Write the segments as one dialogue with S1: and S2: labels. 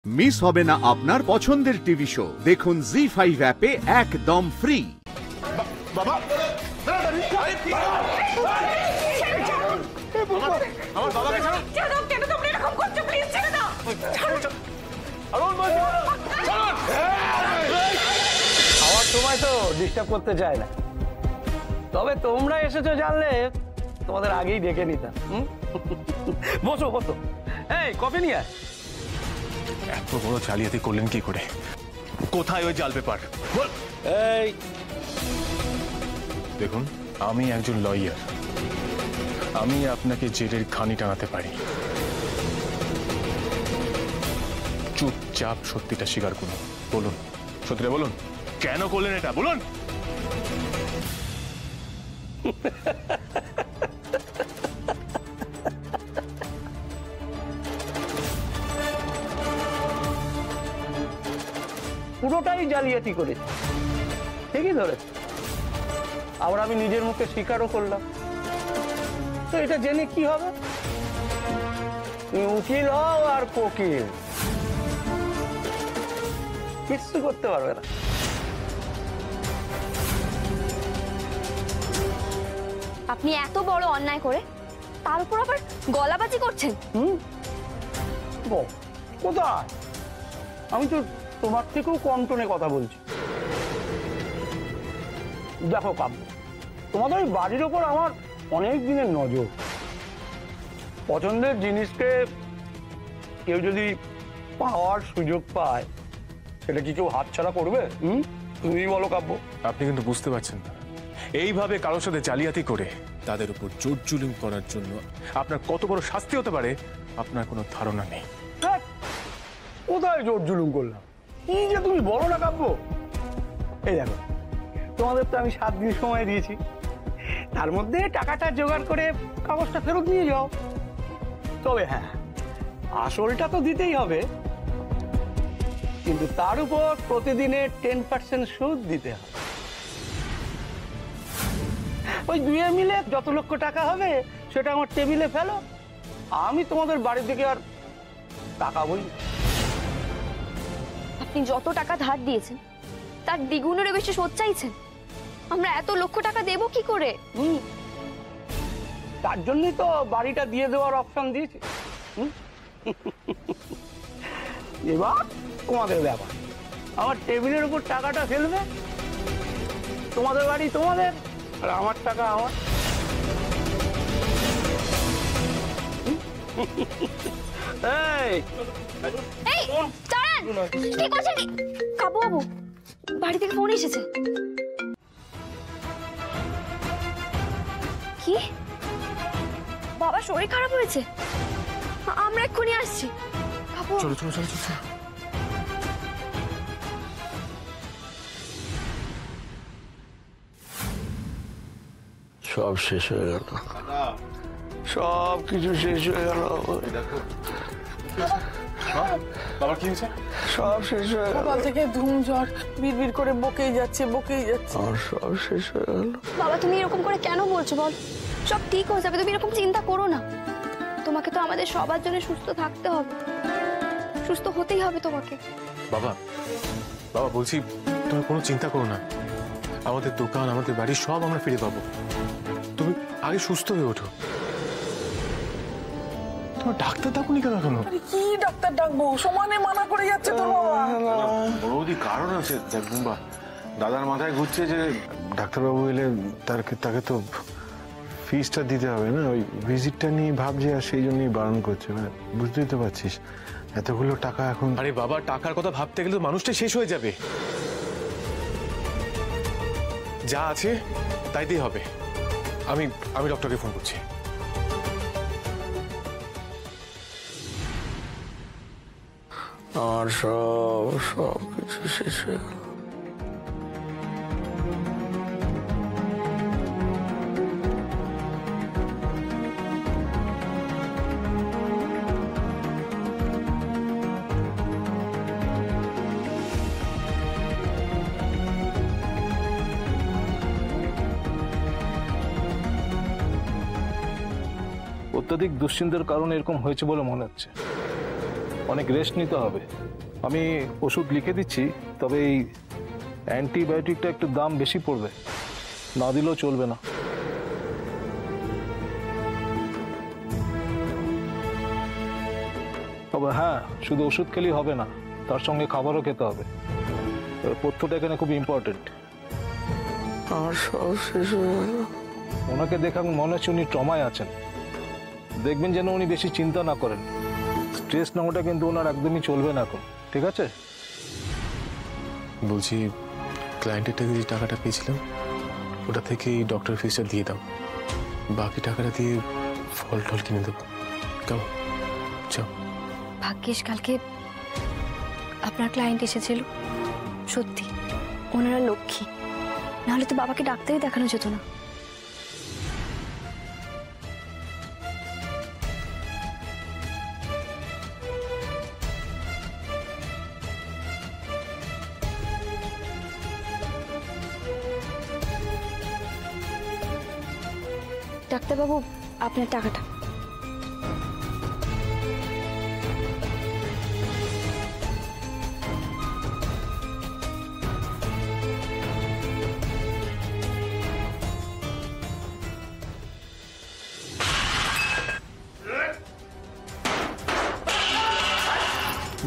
S1: Miss হবে না আপনার পছন্দের টিভি শো। দেখুন জি5 অ্যাপে একদম ফ্রি।
S2: বাবা আমার বাবাকে ছাড়ো।
S3: ছেড়ে দাও, কেন তোমরা এরকম করছো? প্লিজ ছেড়ে দাও।
S4: খাওয়ার সময় তো ডিস্টার্ব করতে চায় না, তবে তোমরা এসেছো জানলে তোমাদের আগেই ডেকে নিতাম। বসো বসো, এই কফি নিয়ে আয়।
S2: এত বড় জালিয়াতি করলেন কি করে? কোথায় ওই জাল পেপার?
S4: এই
S2: দেখুন, আমি একজন লয়ার, আমি আপনাকে জেলের ঘানি টানাতে পারি। চুপচাপ সত্যিটা স্বীকার করুন। বলুন, সত্যিটা বলুন, কেন করলেন এটা বলুন।
S4: পুরোটাই জালিয়াতি করেছি, ঠিকই ধরে। আবার আমি নিজের মুখে স্বীকারও করলাম। তো এটা জেনে কি হবে? তুমি উকিল হও আর কোকিল, কিচ্ছু করতে পারবে না।
S3: আপনি এত বড় অন্যায় করে তার উপর আবার গলাবাজি করছেন।
S4: কোথায়? আমি তো তোমার থেকেও কম টোনে কথা বলছি। দেখো কাব্য, তোমাদের ওই বাড়ির ওপর আমার অনেক দিনের নজর। পছন্দের জিনিসকে কেউ যদি পাওয়ার সুযোগ পায়, সেটা কি কেউ হাতছাড়া করবে? তুমি বলো কাব্য।
S2: আপনি কিন্তু বুঝতে পারছেন না, এইভাবে কারোর সাথে জালিয়াতি করে তাদের উপর জোর জুলুম করার জন্য আপনার কত বড় শাস্তি হতে পারে আপনার কোনো ধারণা নেই।
S4: কোথায় জোর জুলুম করলাম? কি যে তুমি বলো না কাব্য। এই দেখো, তোমাদের তো আমি 7 দিন সময় দিয়েছি, তার মধ্যে টাকাটা জোগাড় করে কাগজটা ফেরত নিয়ে যাও। তবে হ্যাঁ, আসলটা তো দিতেই হবে, কিন্তু তার উপর প্রতিদিনে 10% সুদ দিতে হবে। ওই দুয়ে মিলে যত লক্ষ টাকা হবে সেটা আমার টেবিলে ফেলো, আমি তোমাদের বাড়ির দিকে আর টাকা বলি।
S3: আপনি যত টাকা ধার দিয়েছেন তার দ্বিগুণেরও বেশি শোধ চাইছেন। আমরা এত লক্ষ টাকা দেব কি করে?
S4: তার জন্যই তো বাড়িটা দিয়ে দেওয়ার অপশন দিয়েছি। এবার তোমাদের ব্যাপার, আমার টেবিলের উপর টাকাটা ফেলবে, তোমাদের বাড়ি তোমাদের আর আমার টাকা আমার।
S3: এই দাঁড়ান, কি করছেন? কাবু বাবু, বাড়ি থেকে ফোন এসেছে। কি? বাবা শরীর খারাপ হয়েছে? আমরা এক্ষুনি আসছি। কাবু,
S2: চলো চলো চলো চলো।
S4: সব শেষ হয়ে গেল, সব কিছু শেষ হয়ে গেল।
S2: বাবা কি হয়েছে?
S4: সব শেষ হয়ে গেল।
S5: সকাল থেকে ধুম ঝড় বিড়বিড় করে বকেই যাচ্ছে বকেই যাচ্ছে।
S4: আর সব শেষ হয়ে গেল।
S3: বাবা তুমি এরকম করে কেন বলছো বল? সব ঠিক হয়ে যাবে, তুমি এরকম চিন্তা করো না। তোমাকে তো আমাদের সবার জন্য সুস্থ থাকতে হবে, সুস্থ হতেই হবে তোমাকে।
S2: বাবা বাবা বলছি, তুমি কোনো চিন্তা করো না, আমাদের দোকান আমাদের বাড়ি সব আমরা ফিরে পাবো। তুমি আগে সুস্থ হয়ে ওঠো। তোমার ডাক্তার ডাকুনি কেন এখনো?
S5: আরে কি ডাক্তার ডাকবো, সমানে মানা করে যাচ্ছে তোর বাবা।
S6: বড়দি কারণ আছে দেখ বুম্বা, দাদার মাথায় ঘুরছে যে ডাক্তারবাবু এলে তাকে তো ফিসটা দিতে হবে না, ওই ভিজিটটা নিয়ে ভাবছে, আর সেই জন্যই বারণ করছে। মানে বুঝতেই তো পারছিস, এতগুলো টাকা এখন।
S2: আরে বাবা, টাকার কথা ভাবতে গেলে তো মানুষটা শেষ হয়ে যাবে। যা আছে তাই দিয়ে হবে। আমি আমি ডক্টরকে ফোন করছি।
S4: আর সব কিছু শেষ হয়ে গেল।
S7: অত্যাধিক দুশ্চিন্তার কারণে এরকম হয়েছে বলে মনে হচ্ছে। অনেক রেস্ট নিতে হবে। আমি ওষুধ লিখে দিচ্ছি, তবে এই অ্যান্টিবায়োটিকটা একটু দাম বেশি পড়বে, না দিলেও চলবে না। তবে হ্যাঁ, শুধু ওষুধ খেলেই হবে না, তার সঙ্গে খাবারও খেতে হবে। পথ্যটা এখানে খুব ইম্পর্টেন্ট।
S5: আমার সব শেষ হয়ে গেল।
S7: ওনাকে দেখে আমি মনে হচ্ছে উনি ট্রমায় আছেন। দেখবেন যেন উনি বেশি চিন্তা না করেন। স্ট্রেস নেওয়াটা কিন্তু ওনার একদমই চলবে না এখন, ঠিক আছে?
S2: বলছি, ক্লায়েন্টের থেকে যে টাকাটা পেয়েছিলাম ওটা থেকেই ডক্টর ফিসটা দিয়ে দাও, বাকি টাকাটা দিয়ে ফল টল কিনে দেবো, কেমন? যাও।
S3: ভাগ্যিস কালকে আপনার ক্লায়েন্ট এসেছিল, সত্যি ওনারা লক্ষ্মী, নাহলে তো বাবাকে ডাক্তারই দেখানো যেত না। ডাক্তারবাবু, আপনার টাকাটা।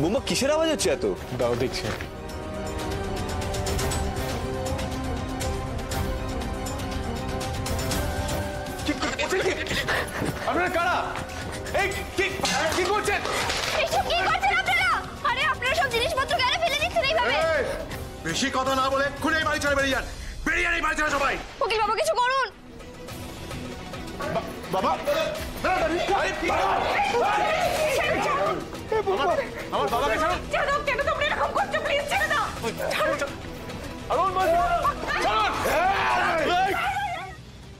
S8: বোমা কিসের আওয়াজ হচ্ছে এত?
S2: দাও দেখছি। আপনারা কারা? এই কি করছেন?
S3: এসব কি করছেন আপনারা? আরে আপনারা সব জিনিসপত্র কেন ফেলে দিচ্ছেন এইভাবে?
S9: বেশি কথা না বলে এক্ষুনি এই বাড়ি ছেড়ে বেরিয়ে যান। বেরিয়ে যান এই বাড়ি ছেড়ে সবাই।
S3: উকিল বাবা, কিছু করুন।
S9: বাবা,
S2: আমার বাবাকে ছাড়ুন।
S5: ছেড়ে দাও, কেন তোমরা এরকম করছো? প্লিজ ছেড়ে দাও।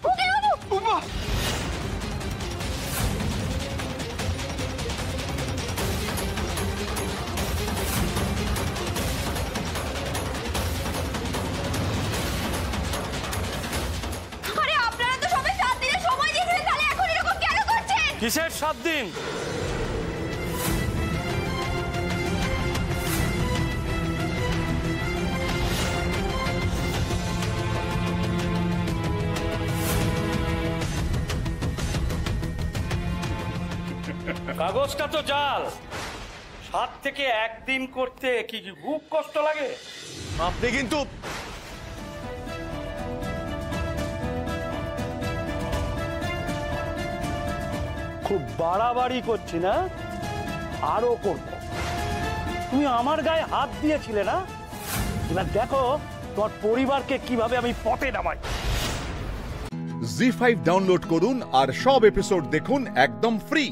S3: উকিল বাবু, আরে আপনারা তো সবাই 7 দিনের সময় দিয়েছিলেন, তাহলে এখন এরকম কেন করছেন?
S8: কিসের 7 দিন?
S10: কাগজটা তো জাল। 7 থেকে 1 দিন করতে কি খুব কষ্ট লাগে?
S8: আপনি কিন্তু
S10: খুব বাড়াবাড়ি করছি না, আরো করব। তুমি আমার গায়ে হাত দিয়েছিলে না, এবার দেখো তোমার পরিবারকে কিভাবে আমি পথে নামাই।
S1: জি5 ডাউনলোড করুন আর সব এপিসোড দেখুন একদম ফ্রি।